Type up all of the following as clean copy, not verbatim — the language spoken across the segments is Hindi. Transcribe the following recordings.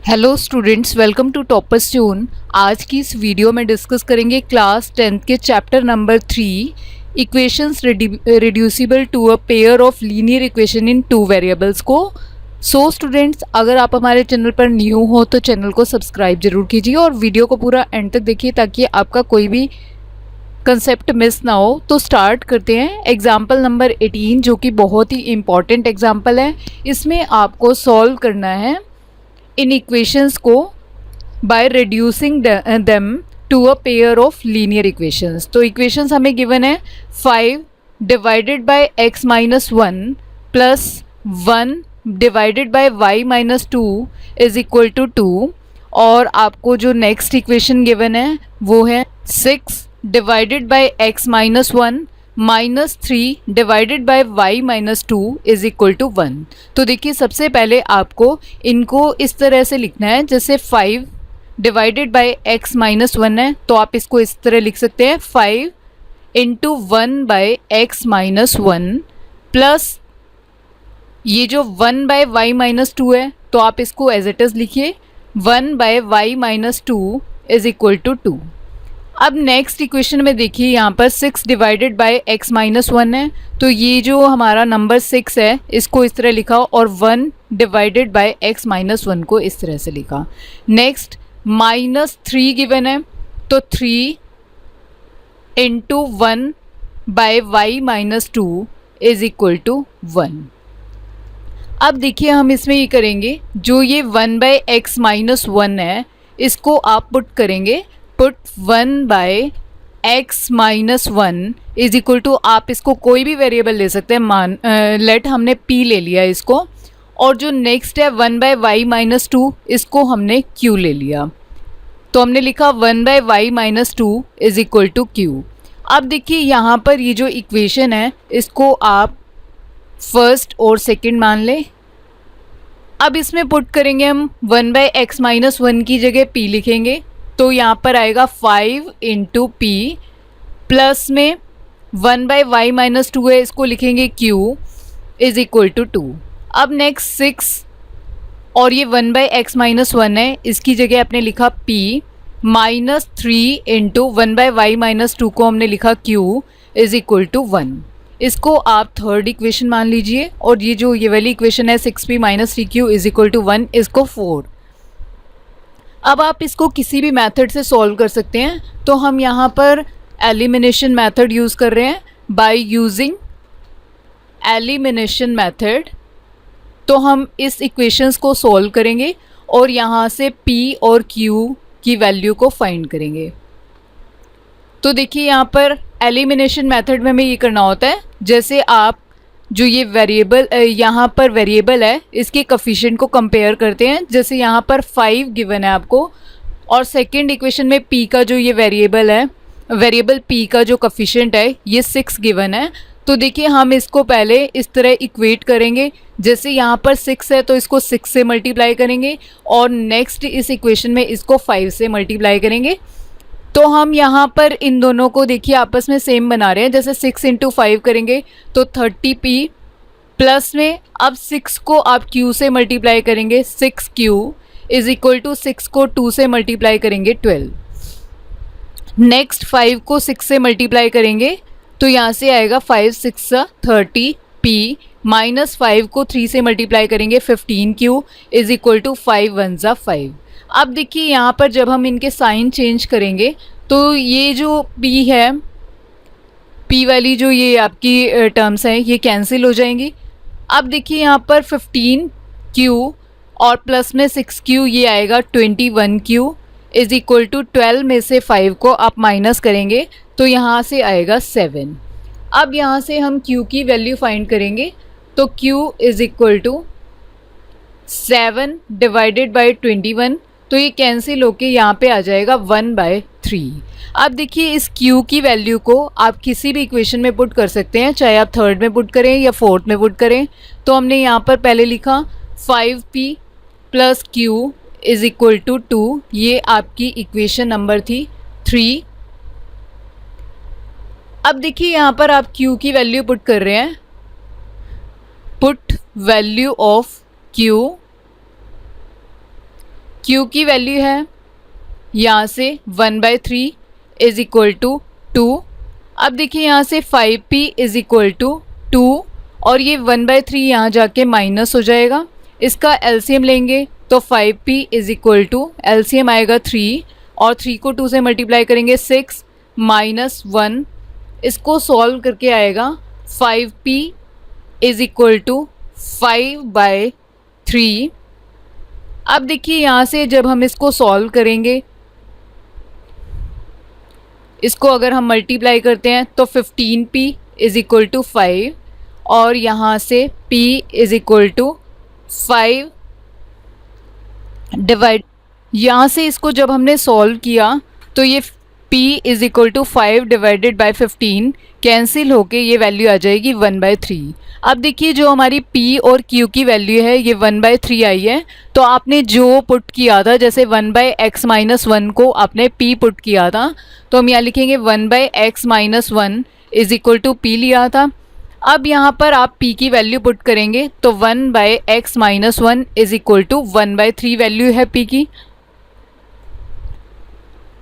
Hello students, welcome to Toppers Tune. आज की इस वीडियो में डिस्कस करेंगे क्लास 10th के chapter number 3 equations reducible to a pair of linear equation in two variables को। सो स्टूडेंट्स, अगर आप हमारे चैनल पर न्यू हो तो चैनल को सब्सक्राइब जरूर कीजिए और वीडियो को पूरा एंड तक देखिए ताकि आपका कोई भी कंसेप्ट मिस ना हो। तो स्टार्ट करते हैं। एग्जाम्पल नंबर 18 जो कि बहुत ही इम्पॉर्टेंट एग्जाम्पल है। इसमें आपको सॉल्व करना है इन इक्वेशंस को by reducing them to a pair of linear equations. तो इक्वेशंस हमें गिवन है 5 डिवाइडेड बाय x माइनस 1 प्लस 1 divided by y minus 2 is equal to 2। और आपको जो नेक्स्ट इक्वेशन गिवन है वो है 6 डिवाइडेड बाय x माइनस 1 माइनस 3 divided by y minus 2 is equal to 1। तो देखिए, सबसे पहले आपको इनको इस तरह से लिखना है, जैसे 5 डिवाइडेड बाय x माइनस 1 है तो आप इसको इस तरह लिख सकते हैं 5 इंटू 1 बाय एक्स माइनस 1 प्लस ये जो 1 बाय वाई माइनस 2 है तो आप इसको एज इट इज़ लिखिए 1 by y minus 2 is equal to 2। अब नेक्स्ट इक्वेशन में देखिए, यहाँ पर 6 डिवाइडेड बाय x माइनस 1 है तो ये जो हमारा नंबर 6 है इसको इस तरह लिखा और 1 डिवाइडेड बाय x माइनस 1 को इस तरह से लिखा। नेक्स्ट माइनस 3 गिवन है तो 3 into 1 by y minus 2 is equal to 1। अब देखिए, हम इसमें ये करेंगे, जो ये 1 बाय एक्स माइनस 1 है इसको आप पुट करेंगे, put 1 by x minus 1 is equal to, आप इसको कोई भी वेरिएबल ले सकते हैं, लेट हमने p ले लिया इसको, और जो नेक्स्ट है 1 बाय वाई माइनस 2 इसको हमने q ले लिया तो हमने लिखा 1 by y minus 2 is equal to q। अब देखिए, यहाँ पर ये जो इक्वेशन है इसको आप फर्स्ट और सेकंड मान लें। अब इसमें पुट करेंगे हम 1 बाय एक्स माइनस 1 की जगह p लिखेंगे तो यहाँ पर आएगा 5 इंटू पी प्लस में 1 बाय वाई माइनस 2 है इसको लिखेंगे q इज इक्वल टू 2। अब नेक्स्ट 6 और ये 1 बाय एक्स माइनस 1 है इसकी जगह आपने लिखा p minus 3 into 1 by y minus 2 को हमने लिखा q इज इक्वल टू 1। इसको आप थर्ड इक्वेशन मान लीजिए और ये जो ये वाली इक्वेशन है 6p minus 3q is equal to 1, इसको 4। अब आप इसको किसी भी मेथड से सॉल्व कर सकते हैं, तो हम यहाँ पर एलिमिनेशन मेथड यूज़ कर रहे हैं। बाय यूजिंग एलिमिनेशन मेथड तो हम इस इक्वेशंस को सॉल्व करेंगे और यहाँ से p और q की वैल्यू को फाइंड करेंगे। तो देखिए, यहाँ पर एलिमिनेशन मेथड में हमें ये करना होता है, जैसे आप जो ये वेरिएबल यहाँ पर वेरिएबल है इसके कोफिशिएंट को कंपेयर करते हैं। जैसे यहाँ पर 5 गिवन है आपको और सेकंड इक्वेशन में p का जो ये वेरिएबल है, वेरिएबल p का जो कोफिशिएंट है ये 6 गिवन है। तो देखिए, हम इसको पहले इस तरह इक्वेट करेंगे, जैसे यहाँ पर 6 है तो इसको 6 से मल्टीप्लाई करेंगे और नेक्स्ट इस इक्वेशन में इसको 5 से मल्टीप्लाई करेंगे। तो हम यहाँ पर इन दोनों को देखिए आपस में सेम बना रहे हैं, जैसे 6 इंटू 5 करेंगे तो 30p प्लस में अब 6 को आप q से मल्टीप्लाई करेंगे 6q इज इक्वल टू 6 को 2 से मल्टीप्लाई करेंगे 12। नेक्स्ट 5 को 6 से मल्टीप्लाई करेंगे तो यहाँ से आएगा 5 6 30p माइनस 5 को 3 से मल्टीप्लाई करेंगे 15q इज इक्वल टू 5 1 5। अब देखिए, यहाँ पर जब हम इनके साइन चेंज करेंगे तो ये जो p है, p वाली जो ये आपकी टर्म्स हैं ये कैंसिल हो जाएंगी। अब देखिए, यहाँ पर 15q और प्लस में 6q ये आएगा 21q इज इक्वल टू 12 में से 5 को आप माइनस करेंगे तो यहाँ से आएगा 7। अब यहाँ से हम q की वैल्यू फाइंड करेंगे तो q is equal to 7 divided by 21 तो ये कैंसिल होके यहाँ पे आ जाएगा 1 बाय 3। अब देखिए, इस q की वैल्यू को आप किसी भी इक्वेशन में पुट कर सकते हैं, चाहे आप थर्ड में पुट करें या फोर्थ में पुट करें। तो हमने यहाँ पर पहले लिखा 5p plus q is equal to 2, ये आपकी इक्वेशन नंबर थी 3। अब देखिए, यहाँ पर आप q की वैल्यू पुट कर रहे हैं, put value of q Q की वैल्यू है यहाँ से 1/3 इज इक्वल टू 2। अब देखिए यहाँ से 5p इज इक्वल टू 2 और ये 1/3 यहाँ जाके माइनस हो जाएगा। इसका एलसीएम लेंगे तो 5p is equal to LCM आएगा 3 और 3 को 2 से मल्टीप्लाई करेंगे 6 माइनस 1। इसको सॉल्व करके आएगा 5p इज इक्वल टू 5/3। अब देखिए यहाँ से जब हम इसको सॉल्व करेंगे, इसको अगर हम मल्टीप्लाई करते हैं तो 15p इज इक्वल टू 5 और यहाँ से p is equal to 5 divide, यहाँ से इसको जब हमने सॉल्व किया तो ये p is equal to 5 divided by 15 cancel होके ये वैल्यू आ जाएगी 1/3। अब देखिए जो हमारी p और q की वैल्यू है ये 1/3 आई है, तो आपने जो पुट किया था, जैसे 1/x-1 को आपने p पुट किया था, तो हम यहाँ लिखेंगे 1/x-1 is equal to p लिया था। अब यहाँ पर आप p की वैल्यू पुट करेंगे तो 1/x-1 is equal to 1/3 value है p की।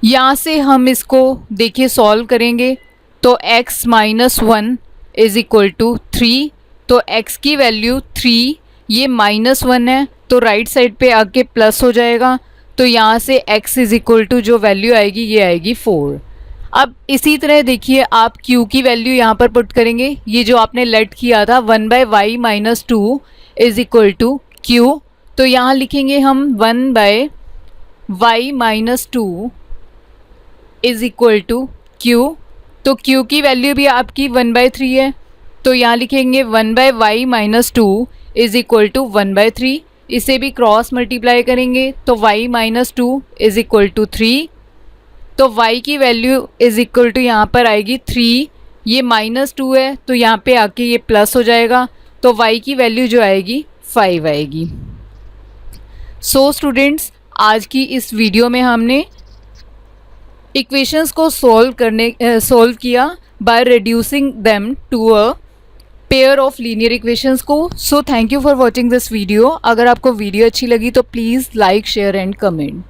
यहाँ से हम इसको देखिए सॉल्व करेंगे तो x-1 इज इक्वल टू 3, तो x की वैल्यू 3, ये -1 है तो राइट साइड पे आके प्लस हो जाएगा, तो यहाँ से x इज इक्वल टू जो वैल्यू आएगी ये आएगी 4। अब इसी तरह देखिए आप q की वैल्यू यहाँ पर पुट करेंगे, ये जो आपने लेट किया था 1/y-2 is equal to q, तो यहाँ लिखेंगे हम 1/y-2 is equal to q, तो q की वैल्यू भी आपकी 1/3 है, तो यहाँ लिखेंगे 1/y-2 इज इक्वल टू 1/3। इसे भी क्रॉस मल्टीप्लाई करेंगे तो y-2 इज इक्वल टू 3, तो y की वैल्यू इज इक्वल टू यहाँ पर आएगी 3, ये -2 है तो यहाँ पे आके ये प्लस हो जाएगा, तो y की वैल्यू जो आएगी 5 आएगी। सो स्टूडेंट्स, आज की इस वीडियो में हमने इक्वेशंस को सॉल्व किया by reducing them to a pair of linear equations को। So thank you for watching this video. अगर आपको वीडियो अच्छी लगी तो please like, share and comment.